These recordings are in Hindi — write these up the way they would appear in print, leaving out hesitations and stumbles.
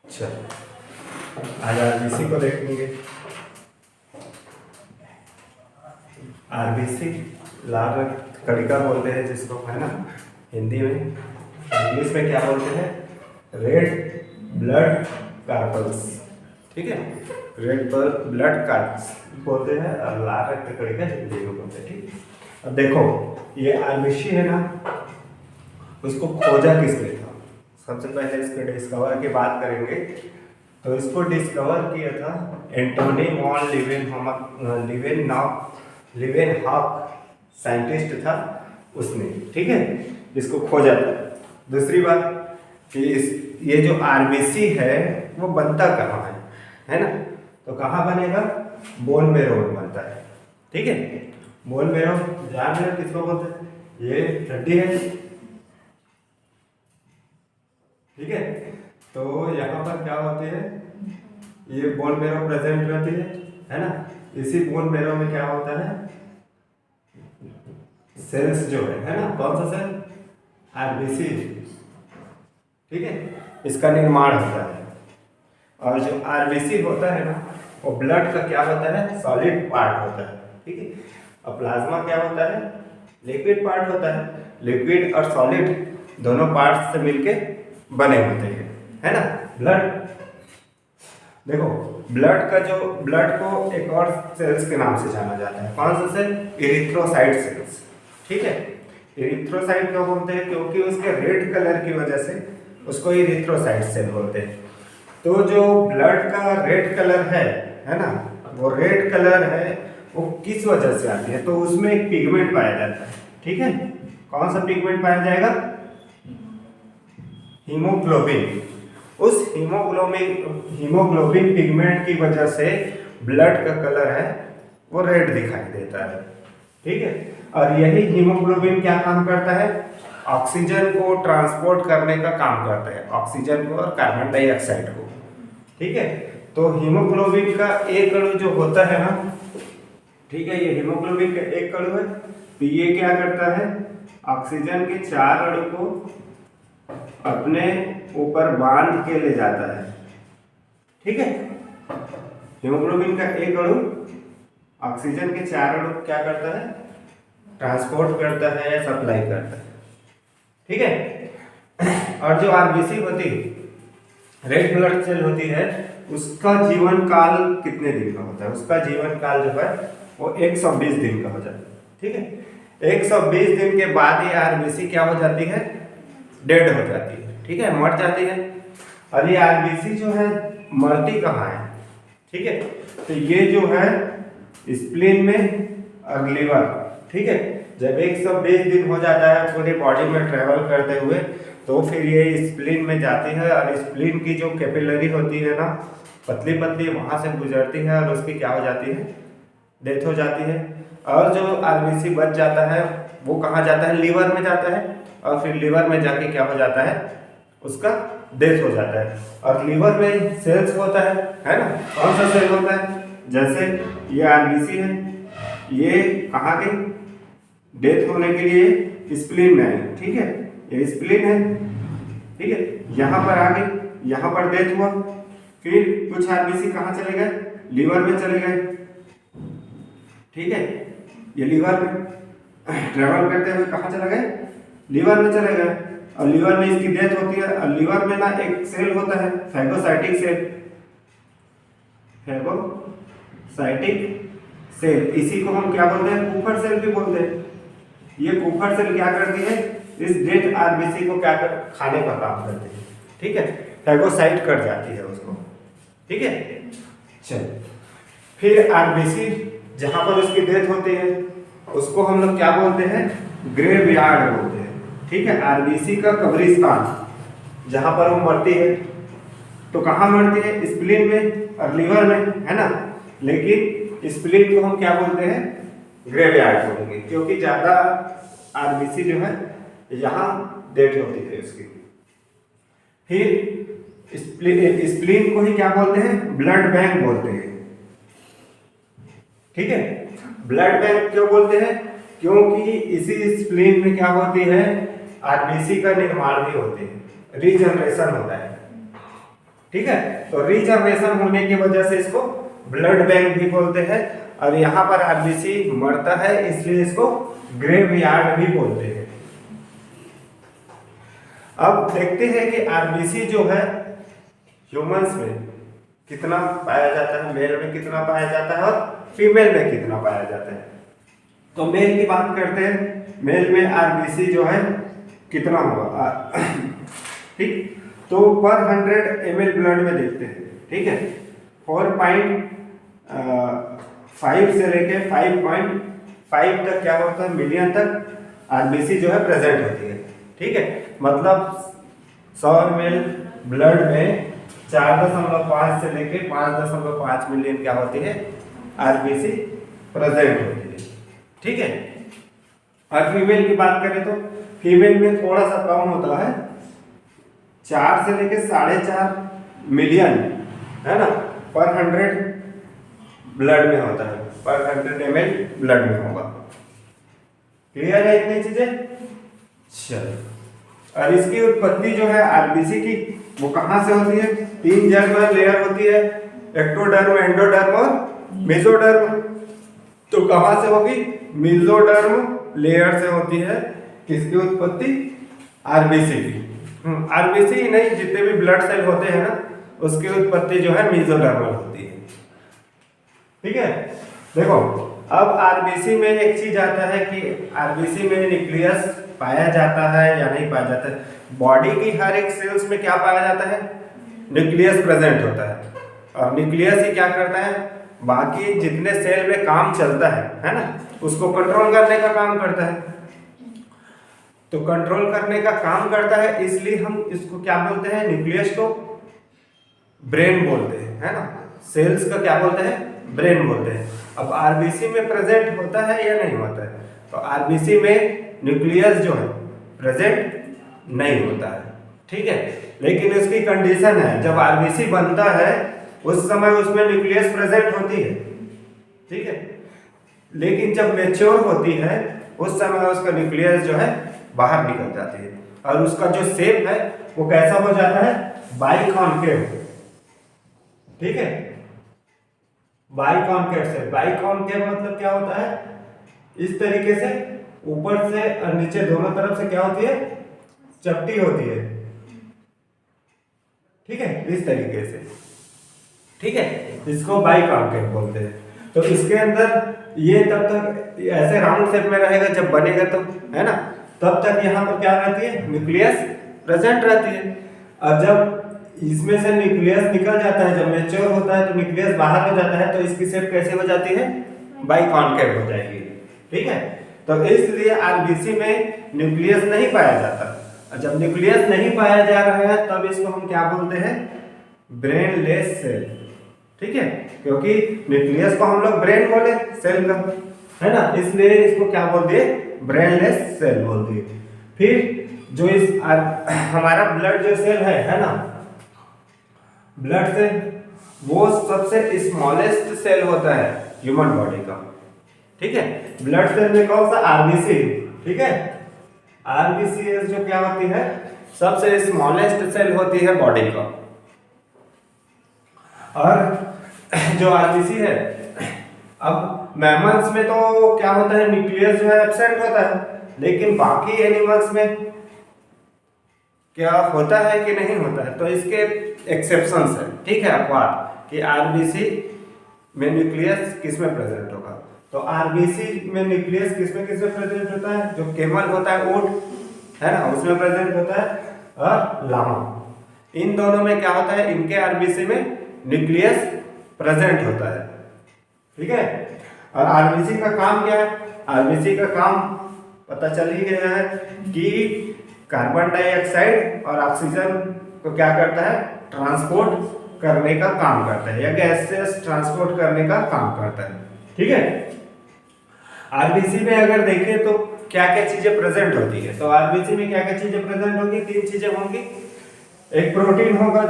अच्छा, आज आरबीसी को देखेंगे। आरबीसी लाल रक्त कणिका बोलते हैं जिसको, है ना। हिंदी में, इंग्लिश में क्या बोलते हैं? Red blood carpals. ठीक है, रेड ब्लड कार्पल्स बोलते हैं और लाल रक्त कणिका हिंदी में बोलते हैं। ठीक, अब देखो ये आरबीसी है ना, उसको खोजा किसने था? सबसे पहले इसके डिस्कवर की बात करेंगे तो इसको डिस्कवर किया था एंटोनी वॉन लीवेनहॉक साइंटिस्ट था उसने। ठीक है, इसको खोजा था। दूसरी बात कि ये जो आरबीसी है वो बनता कहाँ है ना। तो कहाँ बनेगा? बोन मैरो में बनता है। ठीक है, बोन मैरो जान रहे किसको बोलते हैं? ये हड्डी है। ठीक है, तो यहाँ पर क्या होते हैं, ये बोन मैरो प्रेजेंट रहती है ना। इसी बोन मैरो में क्या होता है? सेल्स जो है ना, कौन सा सेल? आरबीसी। ठीक है, इसका निर्माण होता है। और जो आरबीसी होता है ना, वो ब्लड का क्या होता है? सॉलिड पार्ट होता है। ठीक है, और प्लाज्मा क्या होता है? लिक्विड पार्ट होता है। लिक्विड और सॉलिड दोनों पार्ट से मिलके बने होते हैं, है ना, ब्लड। देखो ब्लड को एक और सेल्स के नाम से जाना जाता है। कौन सा सेल? Erythrocyte sales. ठीक है, इरिथ्रोसाइट क्यों बोलते हैं? क्योंकि उसके रेड कलर की वजह से उसको इरिथ्रोसाइट सेल बोलते हैं। तो जो ब्लड का रेड कलर है ना, वो रेड कलर है वो किस वजह से आती है? तो उसमें एक पिगमेंट पाया जाता है। ठीक है, कौन सा पिगमेंट पाया जाएगा? हीमोग्लोबिन। उस हीमोग्लोबिन पिगमेंट की वजह से ब्लड का कलर है वो रेड दिखाई देता है। ठीक है, और यही हीमोग्लोबिन क्या काम करता है? ऑक्सीजन को ट्रांसपोर्ट करने का काम करता है, ऑक्सीजन को और कार्बन डाइऑक्साइड को। ठीक है, तो हीमोग्लोबिन का एक अणु जो होता है ना, ठीक है, ये हीमोग्लोबिन का एक अणु है, तो ये क्या करता है? ऑक्सीजन के 4 अणु को अपने ऊपर बांध के ले जाता है। ठीक है, हीमोग्लोबिन का एक अणु ऑक्सीजन के 4 अणु क्या करता है? ट्रांसपोर्ट करता है या सप्लाई करता है। ठीक है, और जो आरबीसी होती है, रेड ब्लड सेल होती है, उसका जीवन काल कितने दिन का होता है? उसका जीवन काल जो है वो 120 दिन का हो जाता है। ठीक है, 120 दिन के बाद ये आरबीसी क्या हो जाती है? डेड हो जाती है। ठीक है, मर जाती है। और ये आरबीसी जो है मरती कहाँ है? ठीक है, तो ये जो है स्प्लीन में और लिवर। ठीक है, जब 120 दिन हो जाता है पूरी बॉडी में ट्रेवल करते हुए, तो फिर ये स्प्लीन में जाती है और स्प्लीन की जो कैपिलरी होती है ना, पतली पतली, वहां से गुजरती है और उसकी क्या हो जाती है? डेथ हो जाती है। और जो आरबीसी बच जाता है वो कहाँ जाता है? लीवर में जाता है, और फिर लीवर में जाके क्या हो जाता है? उसका डेथ हो जाता है। और लीवर में सेल्स होता है ना, कौन सा सेल होता है? जैसे ये आरबीसी है, ये कहाँ गई? डेथ होने के लिए स्प्लीन में आई। ठीक है, ये स्प्लीन है। ठीक है, यहाँ पर आ गई, यहाँ पर डेथ हुआ, फिर कुछ आरबीसी कहाँ चले गए? लीवर में चले गए। ठीक है, ये लीवर में ट्रेवल करते हुए कहाँ चले गए? लीवर में चले गए, और लीवर में इसकी डेथ होती है। और लीवर में ना एक सेल होता है फैगोसाइटिक सेल। फैगोसाइटिक सेल, इसी को हम क्या बोलते हैं? कुफर सेल भी बोलते हैं। ये कुफर सेल क्या करती है? इस डेड आरबीसी को क्या खाने का काम करती है। ठीक है, फैगोसाइट कर जाती है उसको। ठीक है, चल, फिर आरबीसी जहां पर उसकी डेथ होती है उसको हम लोग क्या बोलते हैं? ग्रेवयार्ड बोलते हैं। ठीक है, आरबीसी का कब्रिस्तान जहां पर वो मरती है। तो कहाँ मरती है? स्प्लीन में और लीवर में, है ना। लेकिन स्प्लीन को हम क्या बोलते हैं? ग्रेवयार्ड बोलेंगे, क्योंकि ज्यादा आरबीसी जो है यहाँ डेथ होती है उसकी। फिर स्प्लीन को ही क्या बोलते हैं? ब्लड बैंक बोलते हैं। ठीक है, ब्लड बैंक क्यों बोलते हैं? क्योंकि इसी स्प्लीन में क्या होती है? आरबीसी का निर्माण भी होती है, रीजनरेशन होता है। ठीक है। तो रिजर्वेशन होने की वजह से इसको ब्लड बैंक भी बोलते हैं, और यहाँ पर आरबीसी मरता है इसलिए इसको ग्रेवयार्ड भी बोलते हैं। अब देखते हैं कि आरबीसी जो है ह्यूमंस में कितना पाया जाता है, मेल में कितना पाया जाता है और फीमेल में कितना पाया जाता है। तो मेल की बात करते हैं, मेल में आरबीसी जो है कितना होगा, ठीक। तो पर 100 ml ब्लड में देखते हैं, ठीक है। 4.5 से लेके 5.5 तक क्या होता है, मिलियन तक आरबीसी जो है प्रेजेंट होती है, ठीक है। मतलब 100 ml ब्लड में 4.5 से लेके 5.5 मिलियन क्या होती है, आरबीसी प्रेजेंट होती है, ठीक है। और फीमेल की बात करें तो फीमेल में थोड़ा सा कम होता है, 4 से लेके 4.5 मिलियन, है ना, पर 100 ब्लड में होता है, पर 100 ml ब्लड में होगा। क्लियर है इतनी चीजें? चलो, और इसकी उत्पत्ति जो है आरबीसी की वो कहाँ से होती है? 3 जर्म लेयर होती है, एक्टोडर्म, एंडोडर्म और मेसोडर्म। तो कहाँ से होगी? मेसोडर्म लेयर से होती है किसकी उत्पत्ति? आरबीसी की। आरबीसी ही नहीं, जितने भी ब्लड सेल होते हैं ना, उसकी उत्पत्ति जो है मेसोडर्मल होती है, ठीक है। देखो, अब आरबीसी में एक चीज आता है कि आरबीसी में न्यूक्लियस पाया जाता है या नहीं पाया जाता है। बॉडी की हर एक सेल्स में क्या पाया जाता है? न्यूक्लियस प्रेजेंट होता है, और न्यूक्लियस ही क्या करता है, बाकी जितने सेल में काम चलता है ना, उसको कंट्रोल करने का काम करता है। तो कंट्रोल करने का काम करता है, इसलिए हम इसको क्या बोलते हैं? न्यूक्लियस को ब्रेन बोलते हैं, है ना। सेल्स का क्या बोलते हैं? ब्रेन बोलते हैं। अब आरबीसी में प्रेजेंट होता है या नहीं होता है? तो आरबीसी में न्यूक्लियस जो है प्रेजेंट नहीं होता है, ठीक है। लेकिन उसकी कंडीशन है, जब आरबीसी बनता है उस समय उसमें न्यूक्लियस प्रेजेंट होती है, ठीक है। लेकिन जब मैच्योर होती है उस समय उसका न्यूक्लियस जो है बाहर निकल जाती है, और उसका जो शेप है वो कैसा हो जाता है? बाइकॉन्केव, ठीक है। बाइकॉन्केव से, बाइकॉन्केव मतलब क्या होता है? इस तरीके से ऊपर से और नीचे दोनों तरफ से क्या होती है? चपटी होती है, ठीक है, इस तरीके से, ठीक है। इसको बाइकॉन्केव बोलते हैं। तो इसके अंदर ये तब तक ऐसे राउंड शेप में रहेगा, जब बनेगा तो, है ना, तब तक यहाँ पर क्या रहती है? न्यूक्लियस प्रेजेंट रहती है। और जब इसमें से न्यूक्लियस निकल जाता है, जब मैच्योर होता है तो न्यूक्लियस बाहर हो जाता है, तो इसकी शेप कैसे हो जाती है? बाइकॉन्केव हो जाएगी, ठीक है। तो इसलिए आरबीसी में न्यूक्लियस नहीं पाया जाता, और जब न्यूक्लियस नहीं पाया जा रहा है तब इसको हम क्या बोलते हैं? ब्रेनलेस सेल, ठीक है। क्योंकि न्यूक्लियस को हम लोग ब्रेन बोले सेल का, है ना, इसलिए इसको क्या बोल दिए? ब्रेनलेस सेल बोल दिए। फिर जो इस हमारा ब्लड जो सेल है ना, ब्लड सेल वो सबसे स्मॉलेस्ट सेल होता है ह्यूमन बॉडी का, ठीक है। ब्लड सेल में कौन सा? आरबीसी, ठीक है। आरबीसीएस जो क्या होती है? सबसे स्मॉलेस्ट सेल होती है बॉडी का। और जो आरबीसी है, अब मैमल्स में तो क्या होता है? न्यूक्लियस जो है एब्सेंट होता है, लेकिन बाकी एनिमल्स में क्या होता है कि नहीं होता है? तो इसके एक्सेप्शंस है, ठीक है, अपवाद, कि आरबीसी में न्यूक्लियस किस में प्रेजेंट होगा। तो आरबीसी में न्यूक्लियस किस में प्रेजेंट होता है? जो केमल होता है, ऊंट, है ना, उसमें प्रेजेंट होता है, और लामा, इन दोनों में क्या होता है? इनके आरबीसी में न्यूक्लियस प्रेजेंट होता है, ठीक है। और आरबीसी का काम क्या है? आरबीसी का काम पता चल ही गया है कि कार्बन डाइऑक्साइड और ऑक्सीजन को क्या करता है? ट्रांसपोर्ट करने का काम करता है, या गैसेस ट्रांसपोर्ट करने का काम करता है, ठीक है। आरबीसी में अगर देखें तो क्या क्या चीजें प्रेजेंट होती है? तो आरबीसी में क्या क्या चीजें प्रेजेंट होंगी? 3 चीजें होंगी। एक प्रोटीन होगा,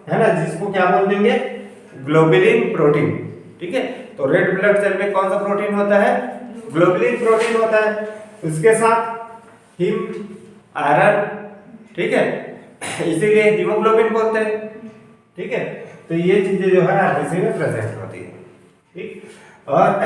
है ना, जिसको क्या बोल देंगे? ग्लोबुलिन प्रोटीन, ठीक है। तो रेड ब्लड सेल में कौन सा प्रोटीन होता है? ग्लोबुलिन प्रोटीन होता है। उसके साथ हिम, आयरन, ठीक है, इसीलिए हीमोग्लोबिन बोलते हैं, ठीक है। तो ये चीजें जो है आरबीसी में प्रेजेंट होती है, ठीक। और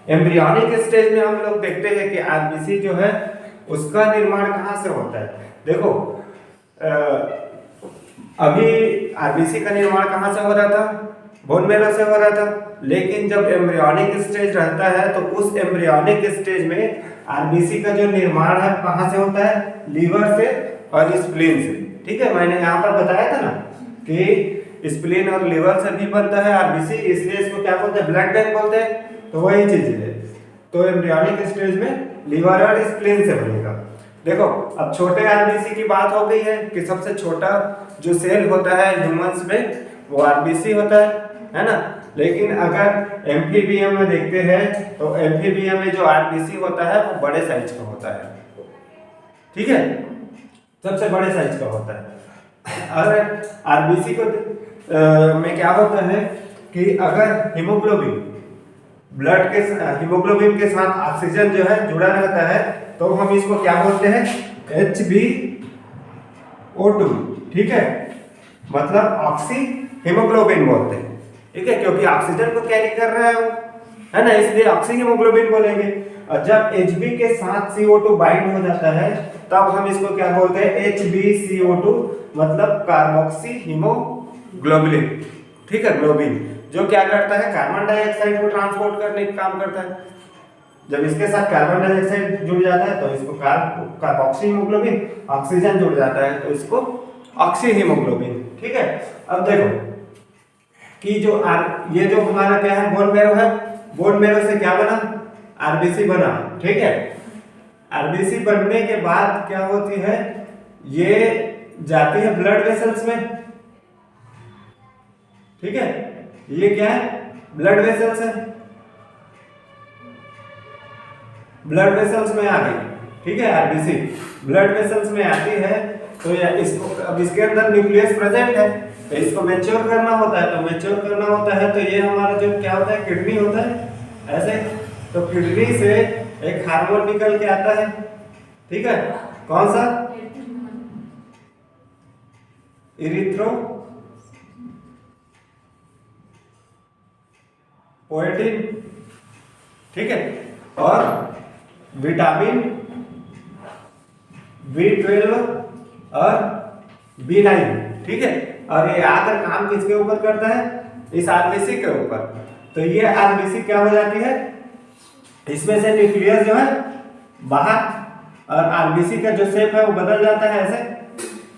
एम्ब्रियोनिक स्टेज में हम लोग देखते हैं कि आरबीसी जो है उसका निर्माण कहाँ से होता है। देखो अभी आरबीसी का निर्माण कहाँ से हो रहा था, बोन मैरो से हो रहा था। लेकिन जब एम्ब्रियोनिक स्टेज रहता है तो उस एम्ब्रियोनिक स्टेज में आरबीसी का जो निर्माण है कहाँ से होता है, लीवर से और स्प्लीन से, ठीक है। मैंने यहाँ पर बताया था ना कि स्प्लीन और लीवर से भी बनता है आरबीसी, इसलिए इसको क्या बोलते हैं, ब्लड बैंक बोलते हैं। तो वही चीज है, तो एम्ब्रियोनिक स्टेज में लीवर और स्प्लीन से बनेगा। देखो अब छोटे आरबीसी की बात हो गई है कि सबसे छोटा जो सेल होता है ह्यूमंस में वो आरबीसी होता है ना। लेकिन अगर एम्फीबियम में देखते हैं तो एम्फीबियम में जो आरबीसी होता है वो बड़े साइज का होता है, ठीक है, सबसे बड़े साइज का होता है। अगर आरबीसी को में क्या होता है कि अगर हीमोग्लोबिन ब्लड के हीमोग्लोबिन के साथ ऑक्सीजन जो है जुड़ा रहता है तो हम इसको क्या बोलते हैं, HbO2, ठीक है, मतलब ऑक्सी हीमोग्लोबिन बोलते हैं, ठीक है, क्योंकि ऑक्सीजन को कैरी कर रहा है वो, है ना, इसलिए ऑक्सी हीमोग्लोबिन बोलेंगे। और जब Hb के साथ CO2 बाइंड हो जाता है तब हम इसको क्या बोलते हैं, HbCO2, मतलब कार्बोक्सी हीमोग्लोबिन, ठीक है, ग्लोबिन, जो क्या करता है, कार्बन डाइऑक्साइड को ट्रांसपोर्ट करने का काम करता है। जब इसके साथ कार्बन डाइऑक्साइड जुड़ जाता है तो इसको कार्बोक्सी हीमोग्लोबिन, ऑक्सीजन जुड़ जाता है तो इसको ऑक्सी हीमोग्लोबिन, ठीक है। अब देखो कि जो ये जो हमारा क्या है, बोन मैरो है, बोन मैरो से क्या बना, आरबीसी बना, ठीक है। आरबीसी बनने के बाद क्या होती है, ये जाती है ब्लड वेसल्स में, ठीक है, ये क्या है, ब्लड वेसल्स है, ब्लड वेसल्स में आ गई, ठीक है, आरबीसी ब्लड वेसल्स में आती है तो इसको अब इसके अंदर न्यूक्लियस प्रेजेंट है तो इसको मैच्योर करना होता है, तो मैच्योर करना होता है तो ये हमारा जो क्या होता है, किडनी होता है ऐसे, तो किडनी से एक हार्मोन निकल के आता है, ठीक है, कौन सा, इरिथ्रो पोएटिन, ठीक है, और विटामिन B12 और B9, ठीक है। और ये आकर काम किसके ऊपर करता है, इस आरबीसी के ऊपर। तो ये आरबीसी क्या हो जाती है, इसमें से न्यूक्लियस जो है बाहर और आरबीसी का जो शेप है वो बदल जाता है ऐसे,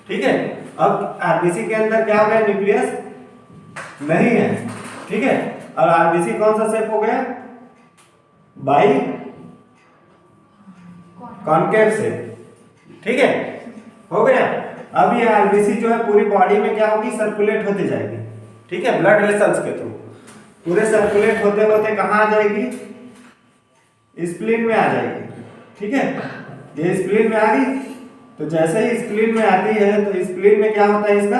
ठीक है। अब आरबीसी के अंदर क्या हो गया, न्यूक्लियस नहीं है, ठीक है, और आरबीसी कौन सा शेप हो गया, बाई कॉनकेव शेप, ठीक है, हो गया। अब ये आरबीसी जो है पूरी बॉडी में क्या होगी, सर्कुलेट होती जाएगी, ठीक है, ब्लड वेसल्स के थ्रू पूरे सर्कुलेट होते होते कहाँ आ जाएगी, स्प्लीन में आ जाएगी, ठीक है। ये स्प्लीन में आ गई तो जैसे ही स्प्लीन में आती है तो स्प्लीन में क्या होता है, इसका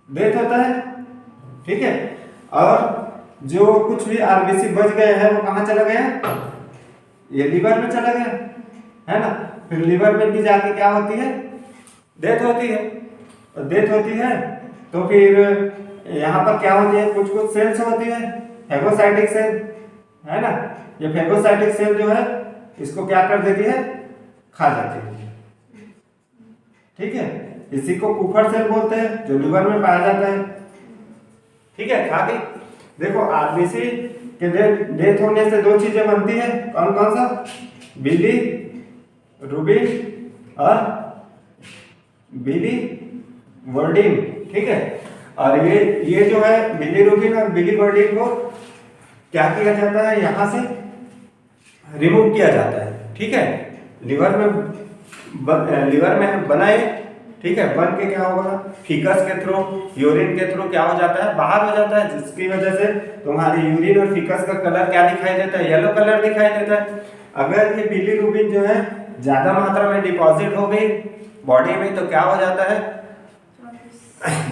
डेथ होता है, ठीक है। और जो कुछ भी आरबीसी बच गए हैं वो कहाँ चला गया, ये लीवर में चला गया, है ना। फिर लीवर में भी जाके क्या होती है, डेथ होती है, और डेथ होती है तो फिर यहाँ पर क्या होती है, कुछ कुछ सेल्स होती है, फेगोसाइटिक सेल, है ना। ये फेगोसाइटिक सेल जो है इसको क्या कर देती है, खा जाती है, ठीक है। इसी को कुफर सेल बोलते हैं जो लीवर में पाया जाता है, ठीक है, खा गई। देखो आरबीसी के डेथ होने से दो चीजें बनती है, कौन कौन सा, बिली रूबिन और बिली वर्डिन, ठीक है। और ये जो है बिली रूबिन और बिली वर्डिन को क्या किया जाता है, यहां से रिमूव किया जाता है, ठीक है, लीवर में बनाए, ठीक है, बन के क्या होगा, फीकस के थ्रू, यूरिन के थ्रू क्या हो जाता है, बाहर हो जाता है, जिसकी वजह से तुम्हारी यूरिन और फीकस का कलर क्या दिखाई देता है, येलो कलर दिखाई देता है। अगर ये बिलीरुबिन जो है ज्यादा मात्रा में डिपॉजिट हो गई बॉडी में तो क्या हो जाता है,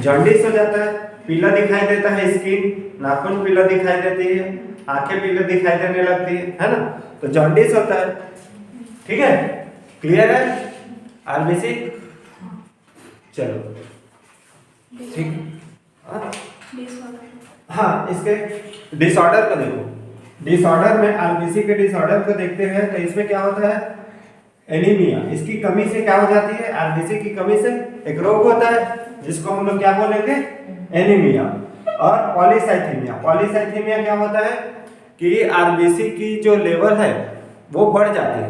जॉन्डिस हो जाता है, पीला दिखाई देता है, स्किन, नाखून पीला दिखाई देती है, आंखें पीला दिखाई देने लगती है ना, तो जॉन्डिस होता है, ठीक है, क्लियर है आरबीसी। चलो ठीक। हाँ, इसके डिसऑर्डर को देखो। डिसऑर्डर में आरबीसी के डिसऑर्डर को देखते हैं तो इसमें क्या होता है, एनीमिया। इसकी कमी से क्या हो जाती है, आरबीसी की कमी से एक रोग होता है जिसको हम लोग क्या बोलेंगे, एनीमिया। और पॉलीसाइथीमिया, पॉलीसाइथीमिया क्या होता है कि आरबीसी की जो लेवल है वो बढ़ जाती है,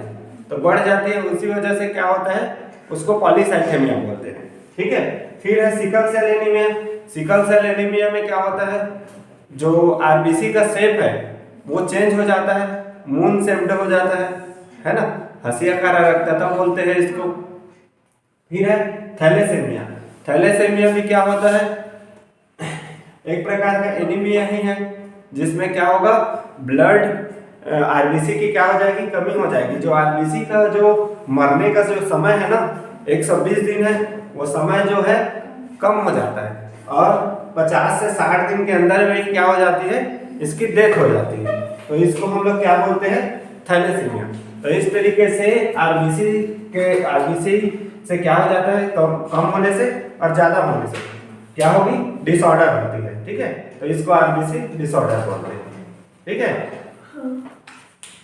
तो बढ़ जाती है उसी वजह से क्या होता है, उसको पॉलीसाइथीमिया बोलते हैं। ठीक है। फिर है sickle cell anaemia. Sickle cell anaemia में क्या होता है, जो आरबीसी का शेप है वो चेंज हो जाता है, मून शेप्ड हो जाता है ना, हंसिया रक्तता बोलते हैं इसको। फिर है थैलेसेमिया। थैलेसेमिया भी क्या होता है, एक प्रकार का एनीमिया ही है जिसमें क्या होगा, ब्लड आरबीसी की क्या हो जाएगी, कमी हो जाएगी। जो आरबीसी का जो मरने का जो समय है ना 120 दिन है, वो समय जो है कम हो जाता है और 50 से 60 दिन के अंदर में क्या हो जाती है, इसकी डेथ हो जाती है। तो इसको हम लोग क्या बोलते हैं, थैलेसीमिया। तो इस तरीके से आरबीसी से क्या हो जाता है, कम होने से और ज्यादा होने से क्या होगी, डिसऑर्डर होती है। ठीक है, तो इसको आरबीसी डिसऑर्डर बोलते हैं। ठीक है।